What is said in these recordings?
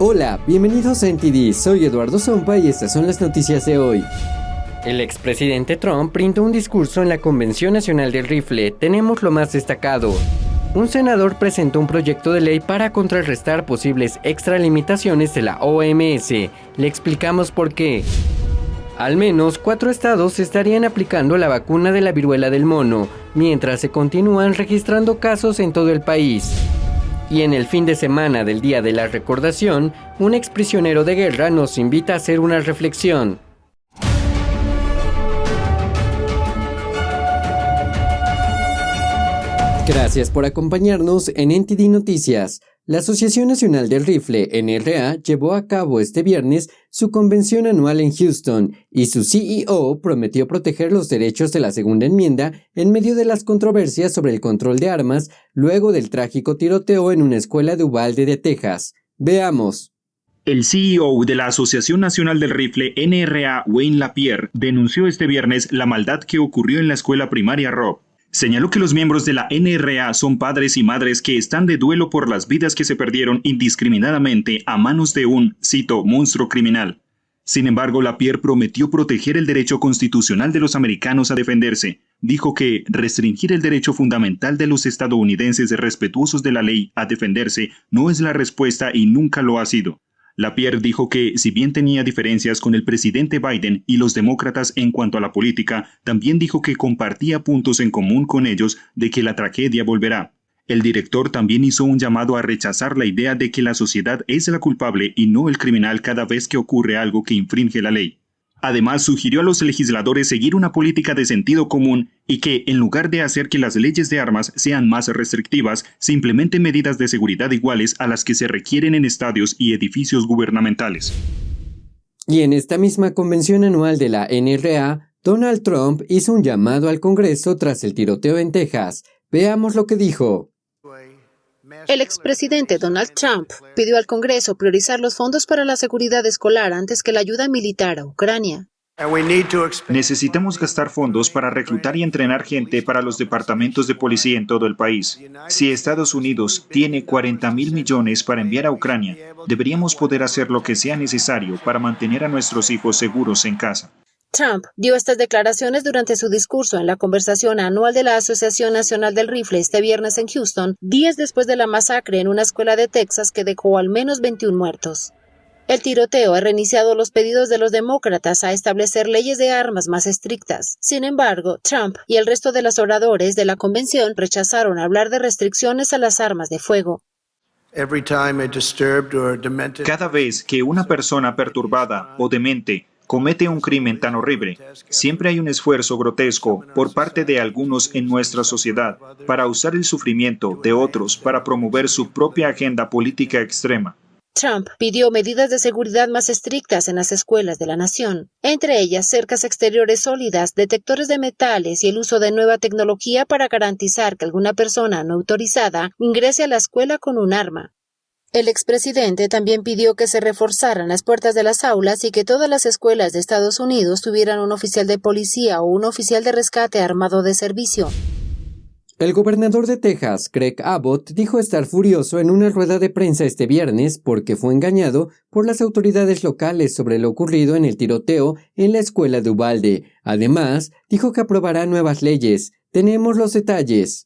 Hola, bienvenidos a NTD, soy Eduardo Zompa y estas son las noticias de hoy. El expresidente Trump brindó un discurso en la Convención Nacional del Rifle. Tenemos lo más destacado. Un senador presentó un proyecto de ley para contrarrestar posibles extralimitaciones de la OMS. Le explicamos por qué. Al menos 4 estados estarían aplicando la vacuna de la viruela del mono, mientras se continúan registrando casos en todo el país. Y en el fin de semana del Día de la Recordación, un exprisionero de guerra nos invita a hacer una reflexión. Gracias por acompañarnos en NTD Noticias. La Asociación Nacional del Rifle, NRA, llevó a cabo este viernes su convención anual en Houston y su CEO prometió proteger los derechos de la Segunda Enmienda en medio de las controversias sobre el control de armas luego del trágico tiroteo en una escuela de Uvalde de Texas. Veamos. El CEO de la Asociación Nacional del Rifle, NRA, Wayne LaPierre, denunció este viernes la maldad que ocurrió en la escuela primaria Robb. Señaló que los miembros de la NRA son padres y madres que están de duelo por las vidas que se perdieron indiscriminadamente a manos de un, cito, monstruo criminal. Sin embargo, LaPierre prometió proteger el derecho constitucional de los americanos a defenderse. Dijo que restringir el derecho fundamental de los estadounidenses respetuosos de la ley a defenderse no es la respuesta y nunca lo ha sido. LaPierre dijo que, si bien tenía diferencias con el presidente Biden y los demócratas en cuanto a la política, también dijo que compartía puntos en común con ellos de que la tragedia volverá. El director también hizo un llamado a rechazar la idea de que la sociedad es la culpable y no el criminal cada vez que ocurre algo que infringe la ley. Además, sugirió a los legisladores seguir una política de sentido común y que, en lugar de hacer que las leyes de armas sean más restrictivas, se implementen medidas de seguridad iguales a las que se requieren en estadios y edificios gubernamentales. Y en esta misma convención anual de la NRA, Donald Trump hizo un llamado al Congreso tras el tiroteo en Texas. Veamos lo que dijo. El expresidente Donald Trump pidió al Congreso priorizar los fondos para la seguridad escolar antes que la ayuda militar a Ucrania. Necesitamos gastar fondos para reclutar y entrenar gente para los departamentos de policía en todo el país. Si Estados Unidos tiene 40,000 millones para enviar a Ucrania, deberíamos poder hacer lo que sea necesario para mantener a nuestros hijos seguros en casa. Trump dio estas declaraciones durante su discurso en la conversación anual de la Asociación Nacional del Rifle este viernes en Houston, días después de la masacre en una escuela de Texas que dejó al menos 21 muertos. El tiroteo ha reiniciado los pedidos de los demócratas a establecer leyes de armas más estrictas. Sin embargo, Trump y el resto de los oradores de la convención rechazaron hablar de restricciones a las armas de fuego. Cada vez que una persona perturbada o demente comete un crimen tan horrible, siempre hay un esfuerzo grotesco por parte de algunos en nuestra sociedad para usar el sufrimiento de otros para promover su propia agenda política extrema. Trump pidió medidas de seguridad más estrictas en las escuelas de la nación, entre ellas cercas exteriores sólidas, detectores de metales y el uso de nueva tecnología para garantizar que alguna persona no autorizada ingrese a la escuela con un arma. El expresidente también pidió que se reforzaran las puertas de las aulas y que todas las escuelas de Estados Unidos tuvieran un oficial de policía o un oficial de rescate armado de servicio. El gobernador de Texas, Greg Abbott, dijo estar furioso en una rueda de prensa este viernes porque fue engañado por las autoridades locales sobre lo ocurrido en el tiroteo en la escuela de Uvalde. Además, dijo que aprobará nuevas leyes. Tenemos los detalles.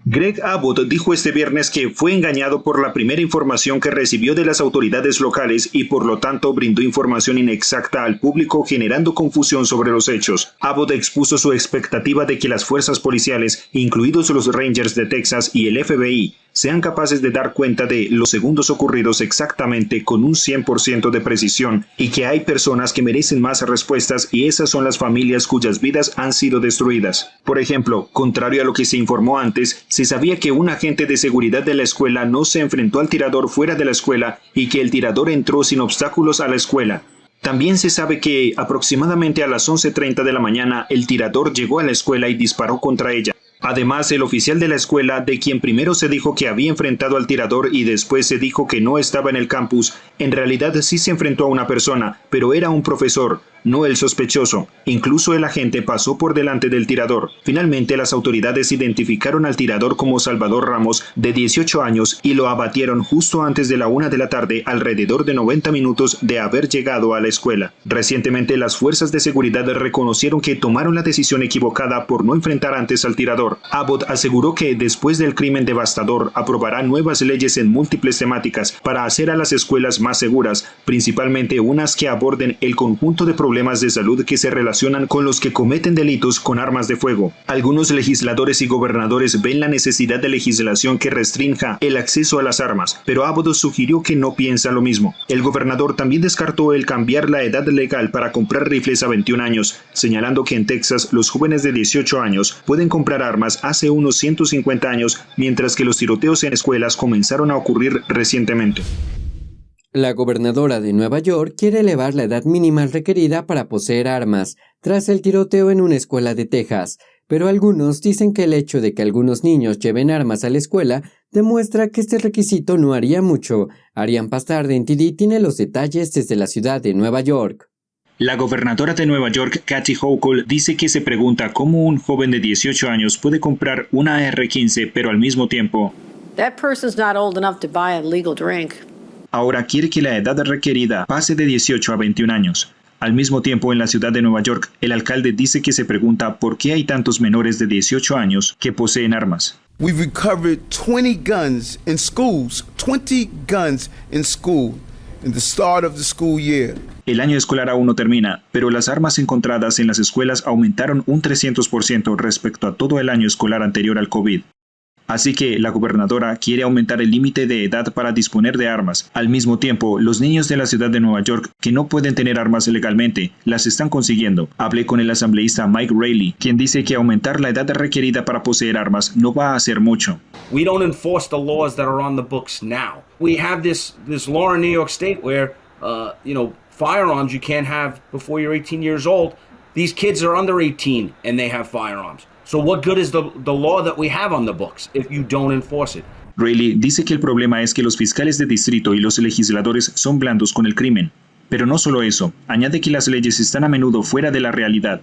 Greg Abbott dijo este viernes que fue engañado por la primera información que recibió de las autoridades locales y por lo tanto brindó información inexacta al público generando confusión sobre los hechos. Abbott expuso su expectativa de que las fuerzas policiales, incluidos los Rangers de Texas y el FBI, sean capaces de dar cuenta de los segundos ocurridos exactamente con un 100% de precisión y que hay personas que merecen más respuestas y esas son las familias cuyas vidas han sido destruidas. Por ejemplo, contrario a lo que se informó antes, se sabía que un agente de seguridad de la escuela no se enfrentó al tirador fuera de la escuela y que el tirador entró sin obstáculos a la escuela. También se sabe que aproximadamente a las 11:30 de la mañana el tirador llegó a la escuela y disparó contra ella. Además, el oficial de la escuela, de quien primero se dijo que había enfrentado al tirador y después se dijo que no estaba en el campus, en realidad sí se enfrentó a una persona, pero era un profesor, no el sospechoso. Incluso el agente pasó por delante del tirador. Finalmente, las autoridades identificaron al tirador como Salvador Ramos, de 18 años, y lo abatieron justo antes de la 1 de la tarde, alrededor de 90 minutos de haber llegado a la escuela. Recientemente, las fuerzas de seguridad reconocieron que tomaron la decisión equivocada por no enfrentar antes al tirador. Abbott aseguró que después del crimen devastador aprobará nuevas leyes en múltiples temáticas para hacer a las escuelas más seguras, principalmente unas que aborden el conjunto de problemas de salud que se relacionan con los que cometen delitos con armas de fuego. Algunos legisladores y gobernadores ven la necesidad de legislación que restrinja el acceso a las armas, pero Abbott sugirió que no piensa lo mismo. El gobernador también descartó el cambiar la edad legal para comprar rifles a 21 años, señalando que en Texas los jóvenes de 18 años pueden comprar armas hace unos 150 años, mientras que los tiroteos en escuelas comenzaron a ocurrir recientemente. La gobernadora de Nueva York quiere elevar la edad mínima requerida para poseer armas, tras el tiroteo en una escuela de Texas, pero algunos dicen que el hecho de que algunos niños lleven armas a la escuela demuestra que este requisito no haría mucho. Arián Pastar de NTD tiene los detalles desde la ciudad de Nueva York. La gobernadora de Nueva York, Kathy Hochul, dice que se pregunta cómo un joven de 18 años puede comprar una AR-15, pero al mismo tiempo, that person's not old enough to buy a legal drink. Ahora quiere que la edad requerida pase de 18 a 21 años. Al mismo tiempo, en la ciudad de Nueva York, el alcalde dice que se pregunta por qué hay tantos menores de 18 años que poseen armas. We've recovered 20 guns in schools, 20 guns in school in the start of the school year. El año escolar aún no termina, pero las armas encontradas en las escuelas aumentaron un 300% respecto a todo el año escolar anterior al COVID. Así que la gobernadora quiere aumentar el límite de edad para disponer de armas. Al mismo tiempo, los niños de la ciudad de Nueva York que no pueden tener armas legalmente, las están consiguiendo. Hablé con el asambleísta Mike Raley, quien dice que aumentar la edad requerida para poseer armas no va a hacer mucho. We don't enforce the laws that are on the books now. We have this law in New York State where, firearms you can't have before you're 18 years old. These kids are under 18 and they have firearms. So what good is the law that we have on the books if you don't enforce it? Raley dice que el problema es que los fiscales de distrito y los legisladores son blandos con el crimen. Pero no solo eso, añade que las leyes están a menudo fuera de la realidad.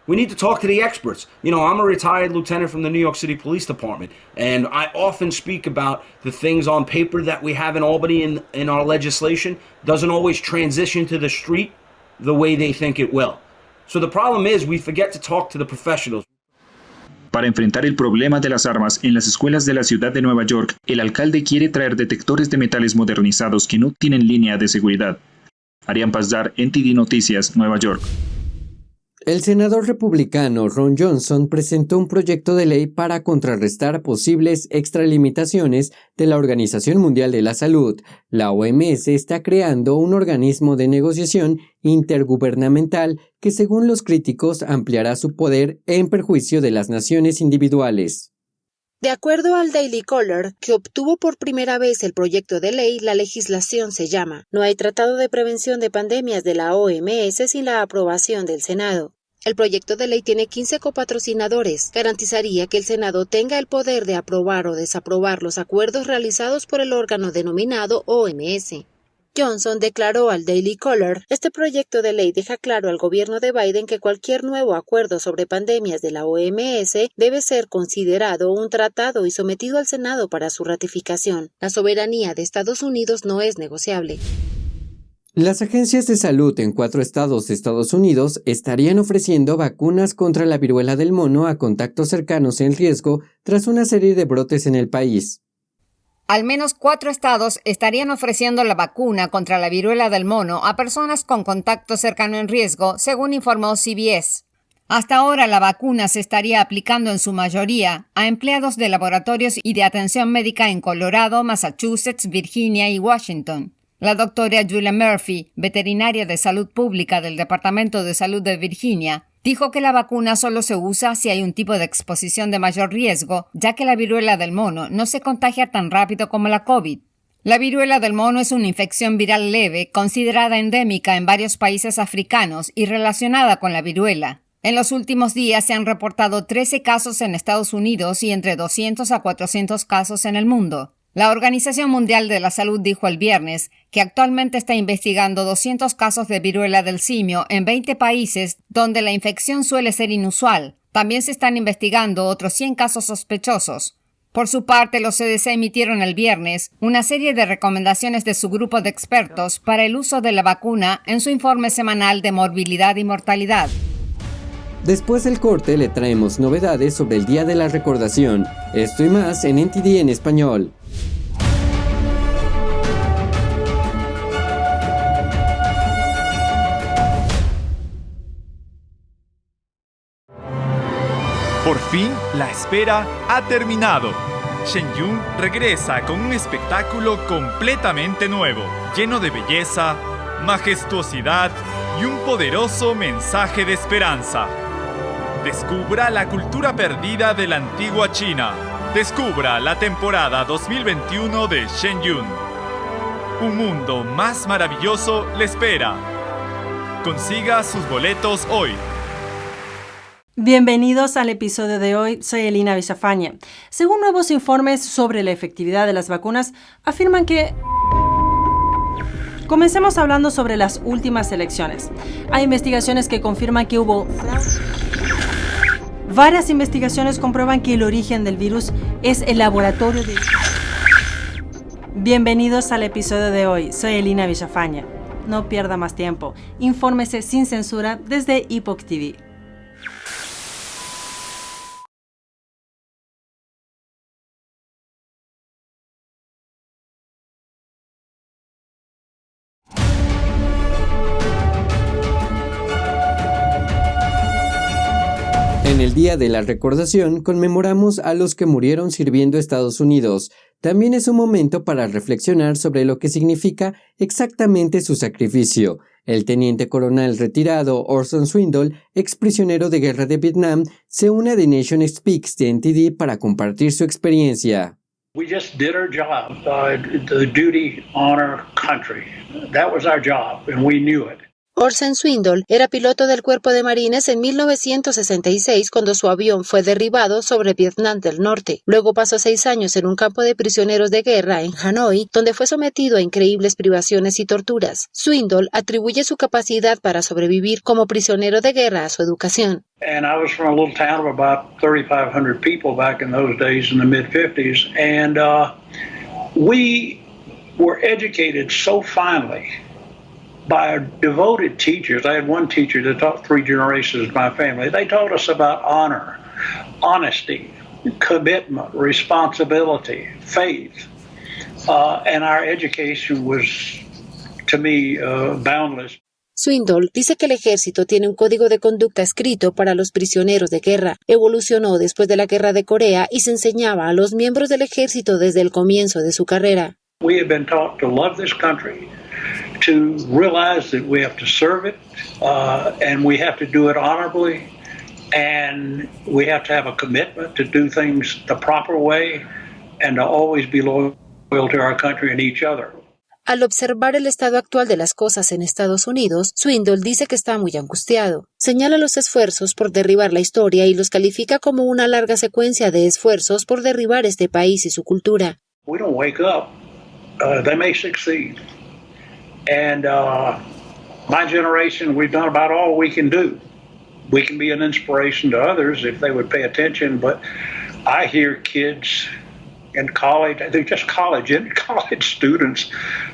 We need to talk to the experts. I'm a retired lieutenant from the New York City Police Department, and I often speak about the things on paper that we have in Albany in our legislation doesn't always transition to the street the way they think it will. So the problem is we forget to talk to the professionals. Para enfrentar el problema de las armas en las escuelas de la ciudad de Nueva York, el alcalde quiere traer detectores de metales modernizados que no tienen línea de seguridad. Arián Pasdar, NTD Noticias, Nueva York. El senador republicano Ron Johnson presentó un proyecto de ley para contrarrestar posibles extralimitaciones de la Organización Mundial de la Salud. La OMS está creando un organismo de negociación intergubernamental que, según los críticos, ampliará su poder en perjuicio de las naciones individuales. De acuerdo al Daily Caller, que obtuvo por primera vez el proyecto de ley, la legislación se llama "No hay tratado de prevención de pandemias de la OMS sin la aprobación del Senado". El proyecto de ley tiene 15 copatrocinadores. Garantizaría que el Senado tenga el poder de aprobar o desaprobar los acuerdos realizados por el órgano denominado OMS. Johnson declaró al Daily Caller: "Este proyecto de ley deja claro al gobierno de Biden que cualquier nuevo acuerdo sobre pandemias de la OMS debe ser considerado un tratado y sometido al Senado para su ratificación. La soberanía de Estados Unidos no es negociable". Las agencias de salud en 4 estados de Estados Unidos estarían ofreciendo vacunas contra la viruela del mono a contactos cercanos en riesgo tras una serie de brotes en el país. Al menos 4 estados estarían ofreciendo la vacuna contra la viruela del mono a personas con contacto cercano en riesgo, según informó CBS. Hasta ahora la vacuna se estaría aplicando en su mayoría a empleados de laboratorios y de atención médica en Colorado, Massachusetts, Virginia y Washington. La doctora Julia Murphy, veterinaria de salud pública del Departamento de Salud de Virginia, dijo que la vacuna solo se usa si hay un tipo de exposición de mayor riesgo, ya que la viruela del mono no se contagia tan rápido como la COVID. La viruela del mono es una infección viral leve, considerada endémica en varios países africanos y relacionada con la viruela. En los últimos días se han reportado 13 casos en Estados Unidos y entre 200 a 400 casos en el mundo. La Organización Mundial de la Salud dijo el viernes que actualmente está investigando 200 casos de viruela del simio en 20 países donde la infección suele ser inusual. También se están investigando otros 100 casos sospechosos. Por su parte, los CDC emitieron el viernes una serie de recomendaciones de su grupo de expertos para el uso de la vacuna en su informe semanal de morbilidad y mortalidad. Después del corte le traemos novedades sobre el Día de la Recordación. Esto y más en NTD en español. Por fin, la espera ha terminado. Shenyun regresa con un espectáculo completamente nuevo, lleno de belleza, majestuosidad y un poderoso mensaje de esperanza. Descubra la cultura perdida de la antigua China. Descubra la temporada 2021 de Shenyun. Un mundo más maravilloso le espera. Consiga sus boletos hoy. Bienvenidos al episodio de hoy, soy Elina Villafañe. Según nuevos informes sobre la efectividad de las vacunas, afirman que... Comencemos hablando sobre las últimas elecciones. Hay investigaciones que confirman que hubo... Varias investigaciones comprueban que el origen del virus es el laboratorio de... Bienvenidos al episodio de hoy, soy Elina Villafañe. No pierda más tiempo, infórmese sin censura desde Epoch TV. En el Día de la Recordación conmemoramos a los que murieron sirviendo a Estados Unidos. También es un momento para reflexionar sobre lo que significa exactamente su sacrificio. El teniente coronel retirado Orson Swindle, ex prisionero de guerra de Vietnam, se une a The Nation Speaks de NTD para compartir su experiencia. We just did our job, the duty on our country. That was our job, and we knew it. Orson Swindle era piloto del Cuerpo de Marines en 1966 cuando su avión fue derribado sobre Vietnam del Norte. Luego pasó 6 años en un campo de prisioneros de guerra en Hanoi, donde fue sometido a increíbles privaciones y torturas. Swindle atribuye su capacidad para sobrevivir como prisionero de guerra a su educación. And I was from a little town of about 3,500 people back in those days in the mid-50s, and we were educated so finely by devoted teachers. I had one teacher that taught 3 generations of my family. They taught us about honor, honesty, commitment, responsibility, faith. And our education was, to me, boundless. Swindle dice que el ejército tiene un código de conducta escrito para los prisioneros de guerra. Evolucionó después de la Guerra de Corea y se enseñaba a los miembros del ejército desde el comienzo de su carrera. We have been taught to love this country, to realize that we have to serve it, and we have to do it honorably, and we have to have a commitment to do things the proper way, and to always be loyal to our country and each other. Al observar el estado actual de las cosas en Estados Unidos, Swindle dice que está muy angustiado. Señala los esfuerzos por derribar la historia y los califica como una larga secuencia de esfuerzos por derribar este país y su cultura. We don't wake up. They may succeed. And my generation, we've done about all we can do. We can be an inspiration to others if they would pay attention, but I hear kids in college, they're just college students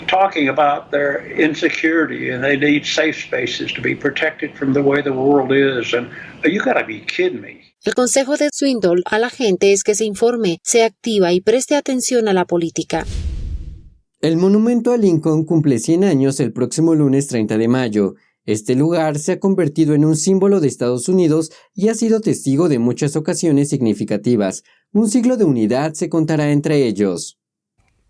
talking about their insecurity and they need safe spaces to be protected from the way the world is. And you gotta be kidding me. El consejo de Swindle a la gente es que se informe, se activa y preste atención a la política. El monumento a Lincoln cumple 100 años el próximo lunes 30 de mayo. Este lugar se ha convertido en un símbolo de Estados Unidos y ha sido testigo de muchas ocasiones significativas. Un siglo de unidad se contará entre ellos.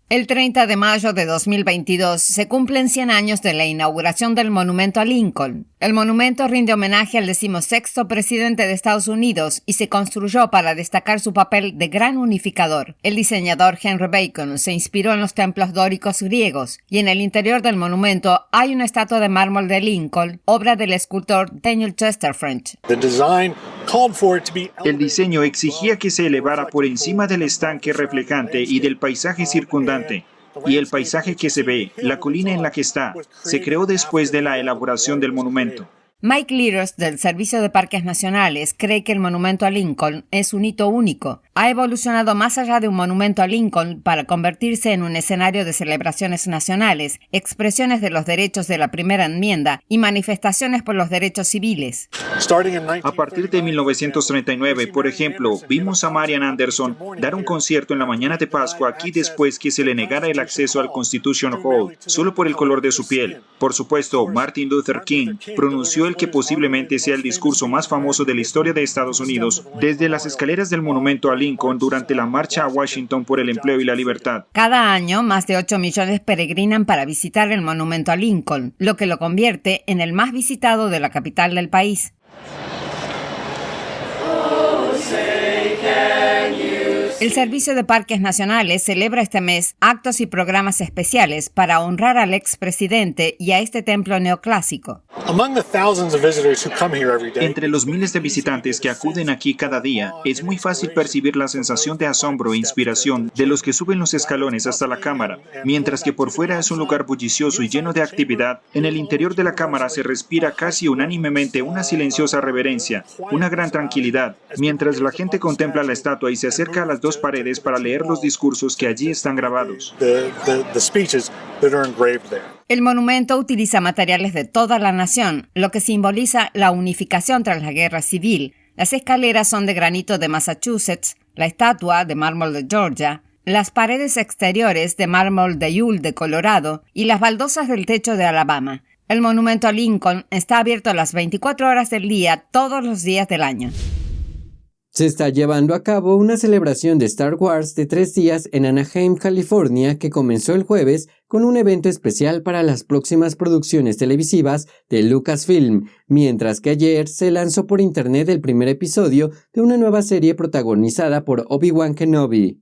El 30 de mayo de 2022 se cumplen 100 años de la inauguración del monumento a Lincoln. El monumento rinde homenaje al 16º presidente de Estados Unidos y se construyó para destacar su papel de gran unificador. El diseñador Henry Bacon se inspiró en los templos dóricos griegos y en el interior del monumento hay una estatua de mármol de Lincoln, obra del escultor Daniel Chester French. El diseño exigía que se elevara por encima del estanque reflejante y del paisaje circundante. Y el paisaje que se ve, la colina en la que está, se creó después de la elaboración del monumento. Mike Leaders, del Servicio de Parques Nacionales, cree que el monumento a Lincoln es un hito único. Ha evolucionado más allá de un monumento a Lincoln para convertirse en un escenario de celebraciones nacionales, expresiones de los derechos de la primera enmienda y manifestaciones por los derechos civiles. A partir de 1939, por ejemplo, vimos a Marian Anderson dar un concierto en la mañana de Pascua aquí después que se le negara el acceso al Constitution Hall, solo por el color de su piel. Por supuesto, Martin Luther King pronunció el que posiblemente sea el discurso más famoso de la historia de Estados Unidos desde las escaleras del monumento a Lincoln durante la marcha a Washington por el empleo y la libertad. Cada año, más de 8 millones peregrinan para visitar el monumento a Lincoln, lo que lo convierte en el más visitado de la capital del país. El Servicio de Parques Nacionales celebra este mes actos y programas especiales para honrar al expresidente y a este templo neoclásico. Entre los miles de visitantes que acuden aquí cada día, es muy fácil percibir la sensación de asombro e inspiración de los que suben los escalones hasta la cámara. Mientras que por fuera es un lugar bullicioso y lleno de actividad, en el interior de la cámara se respira casi unánimemente una silenciosa reverencia, una gran tranquilidad, mientras la gente contempla la estatua y se acerca a las dos paredes para leer los discursos que allí están grabados. El monumento utiliza materiales de toda la nación, lo que simboliza la unificación tras la guerra civil. Las escaleras son de granito de Massachusetts, la estatua de mármol de Georgia, las paredes exteriores de mármol de Yule de Colorado y las baldosas del techo de Alabama. El monumento a Lincoln está abierto a las 24 horas del día, todos los días del año. Se está llevando a cabo una celebración de Star Wars de 3 días en Anaheim, California, que comenzó el jueves con un evento especial para las próximas producciones televisivas de Lucasfilm, mientras que ayer se lanzó por internet el primer episodio de una nueva serie protagonizada por Obi-Wan Kenobi.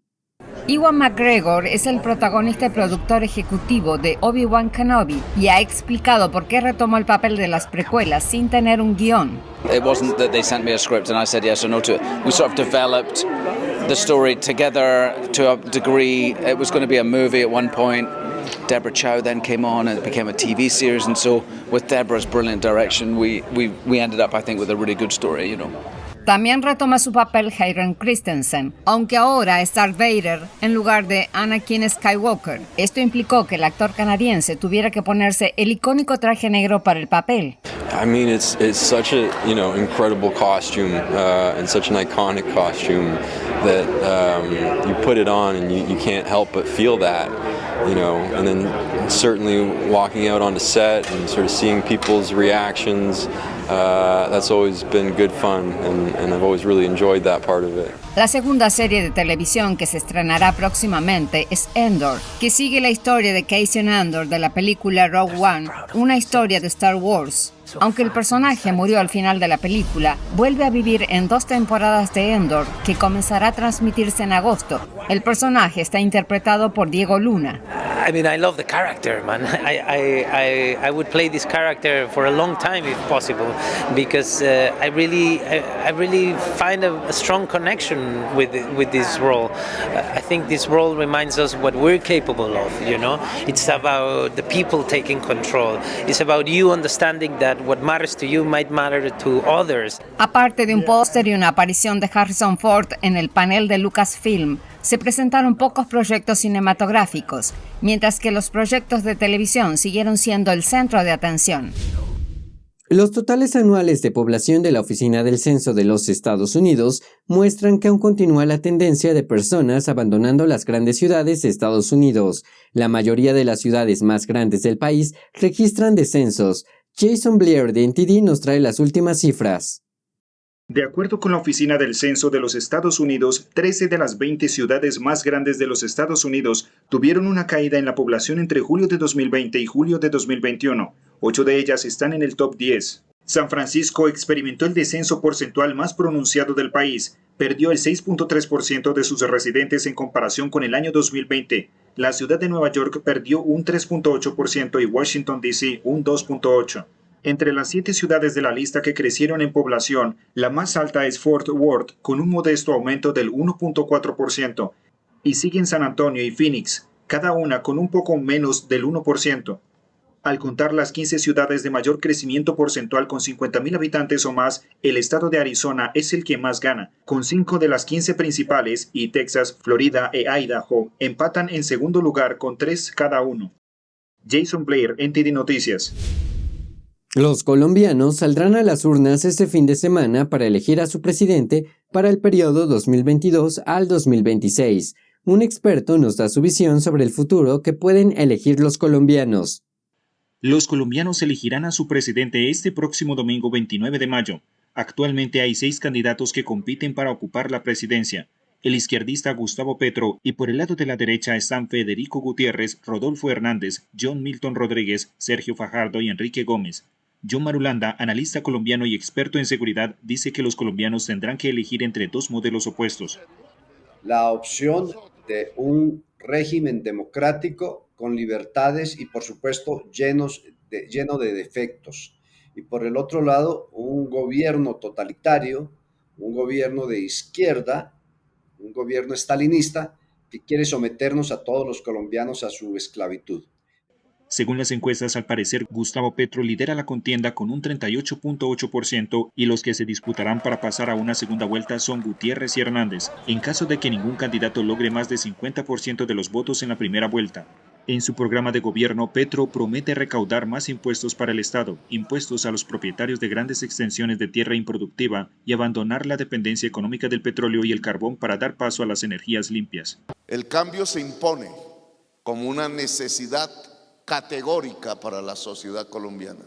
Ewan McGregor es el protagonista y productor ejecutivo de Obi-Wan Kenobi y ha explicado por qué retomó el papel de las precuelas sin tener un guión. It wasn't that they sent me a script and I said yes or no to it. We sort of developed the story together to a degree. It was going to be a movie at one point. Deborah Chow then came on and it became a TV series, and so with Deborah's brilliant direction, we ended up, I think, with a really good story, you know. También retoma su papel Hayden Christensen, aunque ahora es Darth Vader en lugar de Anakin Skywalker. Esto implicó que el actor canadiense tuviera que ponerse el icónico traje negro para el papel. I mean, it's such a incredible costume and such an iconic costume that you put it on and you can't help but feel that, you know. And then certainly walking out on the set and sort of seeing people's reactions. That's always been good fun, and I've always really enjoyed that part of it. La segunda serie de televisión que se estrenará próximamente es Endor, que sigue la historia de Cassian Andor de la película Rogue One, una historia de Star Wars. Aunque el personaje murió al final de la película, vuelve a vivir en 2 temporadas de Endor, que comenzará a transmitirse en agosto. El personaje está interpretado por Diego Luna. I mean, I love the character, man. I would play this character for a long time if possible, because I really find a strong connection with this role. I think this role reminds us what we're capable of, you know. It's about the people taking control. It's about you understanding that what matters to you might matter to others. Aparte de un póster y una aparición de Harrison Ford en el panel de Lucasfilm, se presentaron pocos proyectos cinematográficos, mientras que los proyectos de televisión siguieron siendo el centro de atención. Los totales anuales de población de la Oficina del Censo de los Estados Unidos muestran que aún continúa la tendencia de personas abandonando las grandes ciudades de Estados Unidos. La mayoría de las ciudades más grandes del país registran descensos. Jason Blair de NTD nos trae las últimas cifras. De acuerdo con la Oficina del Censo de los Estados Unidos, 13 de las 20 ciudades más grandes de los Estados Unidos tuvieron una caída en la población entre julio de 2020 y julio de 2021. 8 de ellas están en el top 10. San Francisco experimentó el descenso porcentual más pronunciado del país. Perdió el 6.3% de sus residentes en comparación con el año 2020. La ciudad de Nueva York perdió un 3.8% y Washington, D.C. un 2.8%. Entre las 7 ciudades de la lista que crecieron en población, la más alta es Fort Worth, con un modesto aumento del 1.4%, y siguen San Antonio y Phoenix, cada una con un poco menos del 1%. Al contar las 15 ciudades de mayor crecimiento porcentual con 50,000 habitantes o más, el estado de Arizona es el que más gana, con 5 de las 15 principales, y Texas, Florida e Idaho empatan en segundo lugar con 3 cada uno. Jason Blair, NTD Noticias. Los colombianos saldrán a las urnas este fin de semana para elegir a su presidente para el periodo 2022 al 2026. Un experto nos da su visión sobre el futuro que pueden elegir los colombianos. Los colombianos elegirán a su presidente este próximo domingo 29 de mayo. Actualmente hay 6 candidatos que compiten para ocupar la presidencia. El izquierdista Gustavo Petro y por el lado de la derecha están Federico Gutiérrez, Rodolfo Hernández, John Milton Rodríguez, Sergio Fajardo y Enrique Gómez. John Marulanda, analista colombiano y experto en seguridad, dice que los colombianos tendrán que elegir entre 2 modelos opuestos. La opción de un régimen democrático con libertades y por supuesto lleno de defectos. Y por el otro lado, un gobierno totalitario, un gobierno de izquierda, un gobierno estalinista que quiere someternos a todos los colombianos a su esclavitud. Según las encuestas, al parecer, Gustavo Petro lidera la contienda con un 38.8% y los que se disputarán para pasar a una segunda vuelta son Gutiérrez y Hernández, en caso de que ningún candidato logre más de 50% de los votos en la primera vuelta. En su programa de gobierno, Petro promete recaudar más impuestos para el Estado, impuestos a los propietarios de grandes extensiones de tierra improductiva y abandonar la dependencia económica del petróleo y el carbón para dar paso a las energías limpias. El cambio se impone como una necesidad categórica para la sociedad colombiana.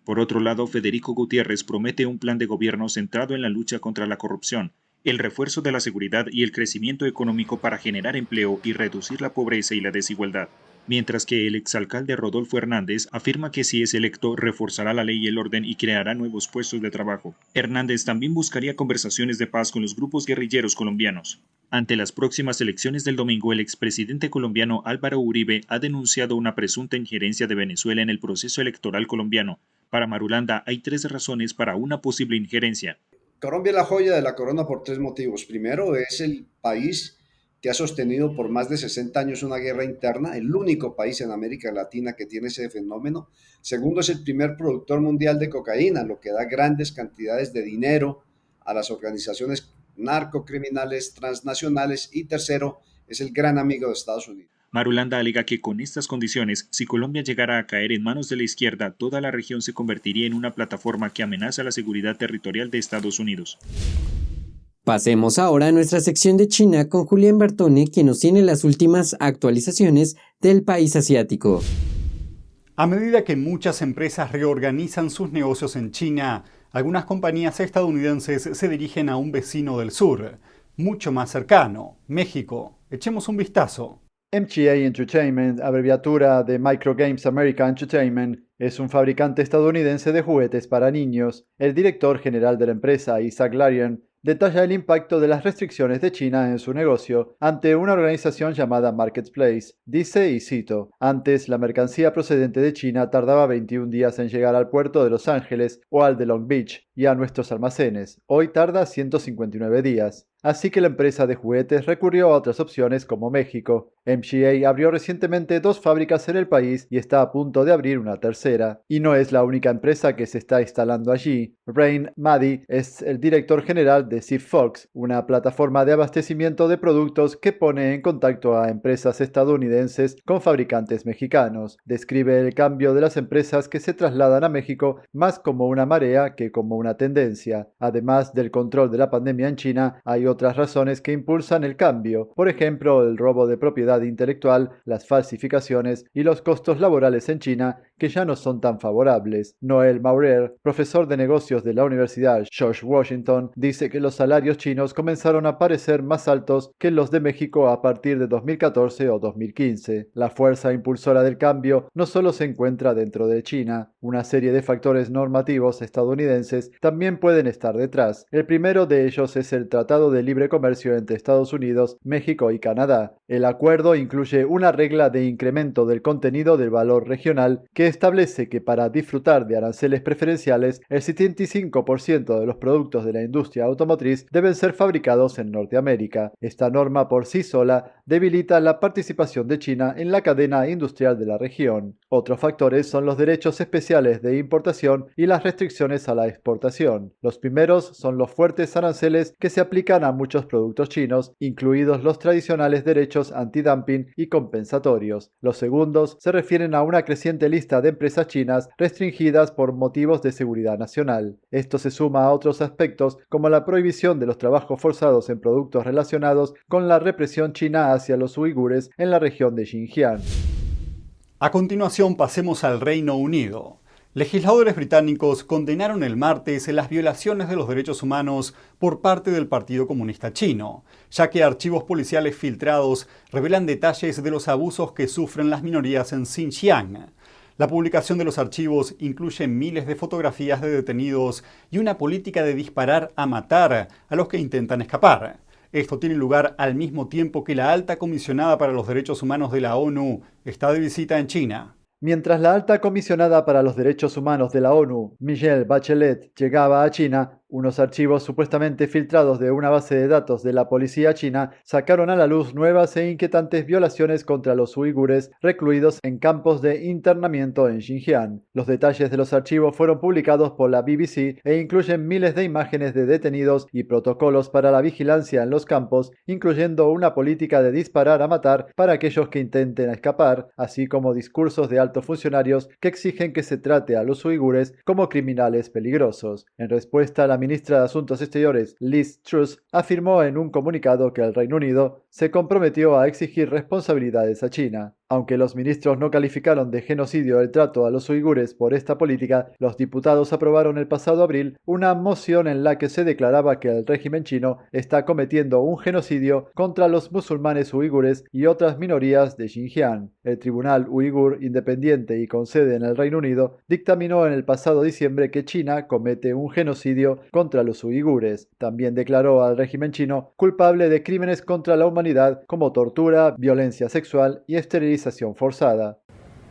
Por otro lado, Federico Gutiérrez promete un plan de gobierno centrado en la lucha contra la corrupción, el refuerzo de la seguridad y el crecimiento económico para generar empleo y reducir la pobreza y la desigualdad. Mientras que el exalcalde Rodolfo Hernández afirma que si es electo reforzará la ley y el orden y creará nuevos puestos de trabajo. Hernández también buscaría conversaciones de paz con los grupos guerrilleros colombianos. Ante las próximas elecciones del domingo, el expresidente colombiano Álvaro Uribe ha denunciado una presunta injerencia de Venezuela en el proceso electoral colombiano. Para Marulanda hay 3 razones para una posible injerencia. Colombia es la joya de la corona por 3 motivos. Primero, es el país que ha sostenido por más de 60 años una guerra interna, el único país en América Latina que tiene ese fenómeno. Segundo, es el primer productor mundial de cocaína, lo que da grandes cantidades de dinero a las organizaciones narcocriminales transnacionales. Y tercero, es el gran amigo de Estados Unidos. Marulanda alega que con estas condiciones, si Colombia llegara a caer en manos de la izquierda, toda la región se convertiría en una plataforma que amenaza la seguridad territorial de Estados Unidos. Pasemos ahora a nuestra sección de China con Julián Bertone, quien nos tiene las últimas actualizaciones del país asiático. A medida que muchas empresas reorganizan sus negocios en China, algunas compañías estadounidenses se dirigen a un vecino del sur, mucho más cercano, México. Echemos un vistazo. MGA Entertainment, abreviatura de Microgames America Entertainment, es un fabricante estadounidense de juguetes para niños. El director general de la empresa, Isaac Larian, detalla el impacto de las restricciones de China en su negocio ante una organización llamada Marketplace. Dice, y cito, antes la mercancía procedente de China tardaba 21 días en llegar al puerto de Los Ángeles o al de Long Beach y a nuestros almacenes. Hoy tarda 159 días. Así que la empresa de juguetes recurrió a otras opciones como México. MGA abrió recientemente 2 fábricas en el país y está a punto de abrir una tercera. Y no es la única empresa que se está instalando allí. Rain Maddy es el director general de Sigfox, una plataforma de abastecimiento de productos que pone en contacto a empresas estadounidenses con fabricantes mexicanos. Describe el cambio de las empresas que se trasladan a México más como una marea que como una tendencia. Además del control de la pandemia en China, hay otras razones que impulsan el cambio, por ejemplo el robo de propiedad intelectual, las falsificaciones y los costos laborales en China que ya no son tan favorables. Noel Maurer, profesor de negocios de la Universidad George Washington, dice que los salarios chinos comenzaron a parecer más altos que los de México a partir de 2014 o 2015. La fuerza impulsora del cambio no solo se encuentra dentro de China. Una serie de factores normativos estadounidenses también pueden estar detrás. El primero de ellos es el Tratado de Libre Comercio entre Estados Unidos, México y Canadá. El acuerdo incluye una regla de incremento del contenido del valor regional que establece que para disfrutar de aranceles preferenciales, el 75% de los productos de la industria automotriz deben ser fabricados en Norteamérica. Esta norma por sí sola debilita la participación de China en la cadena industrial de la región. Otros factores son los derechos especiales de importación y las restricciones a la exportación. Los primeros son los fuertes aranceles que se aplican a muchos productos chinos, incluidos los tradicionales derechos antidumping y compensatorios. Los segundos se refieren a una creciente lista de empresas chinas restringidas por motivos de seguridad nacional. Esto se suma a otros aspectos como la prohibición de los trabajos forzados en productos relacionados con la represión china hacia los uigures en la región de Xinjiang. A continuación pasemos al Reino Unido. Legisladores británicos condenaron el martes las violaciones de los derechos humanos por parte del Partido Comunista Chino, ya que archivos policiales filtrados revelan detalles de los abusos que sufren las minorías en Xinjiang. La publicación de los archivos incluye miles de fotografías de detenidos y una política de disparar a matar a los que intentan escapar. Esto tiene lugar al mismo tiempo que la alta comisionada para los derechos humanos de la ONU está de visita en China. Mientras la alta comisionada para los derechos humanos de la ONU, Michelle Bachelet, llegaba a China, unos archivos supuestamente filtrados de una base de datos de la policía china sacaron a la luz nuevas e inquietantes violaciones contra los uigures recluidos en campos de internamiento en Xinjiang. Los detalles de los archivos fueron publicados por la BBC e incluyen miles de imágenes de detenidos y protocolos para la vigilancia en los campos, incluyendo una política de disparar a matar para aquellos que intenten escapar, así como discursos de altos funcionarios que exigen que se trate a los uigures como criminales peligrosos. En respuesta, la ministra de Asuntos Exteriores, Liz Truss, afirmó en un comunicado que el Reino Unido se comprometió a exigir responsabilidades a China. Aunque los ministros no calificaron de genocidio el trato a los uigures por esta política, los diputados aprobaron el pasado abril una moción en la que se declaraba que el régimen chino está cometiendo un genocidio contra los musulmanes uigures y otras minorías de Xinjiang. El Tribunal Uigur Independiente y con sede en el Reino Unido dictaminó en el pasado diciembre que China comete un genocidio contra los uigures. También declaró al régimen chino culpable de crímenes contra la humanidad como tortura, violencia sexual y esterilización forzada.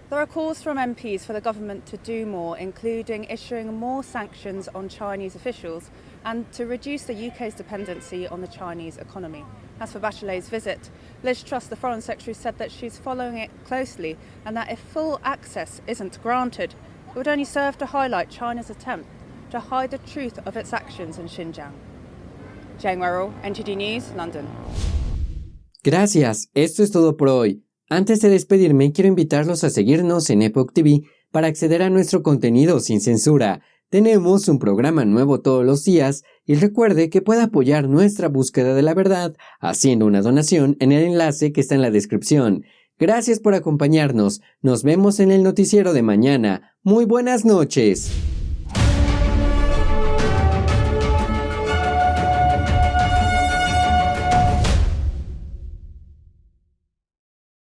There are calls from MPs for the government to do more, including issuing more sanctions on Chinese officials and to reduce the UK's dependency on the Chinese economy. As for Bachelet's visit, Liz Truss, the Foreign Secretary, said that she's following it closely and that if full access isn't granted, it would only serve to highlight China's attempt to hide the truth of its actions in Xinjiang. Jane Werrell, NTD News, London. Gracias, esto es todo por hoy. Antes de despedirme, quiero invitarlos a seguirnos en Epoch TV para acceder a nuestro contenido sin censura. Tenemos un programa nuevo todos los días y recuerde que puede apoyar nuestra búsqueda de la verdad haciendo una donación en el enlace que está en la descripción. Gracias por acompañarnos. Nos vemos en el noticiero de mañana. Muy buenas noches.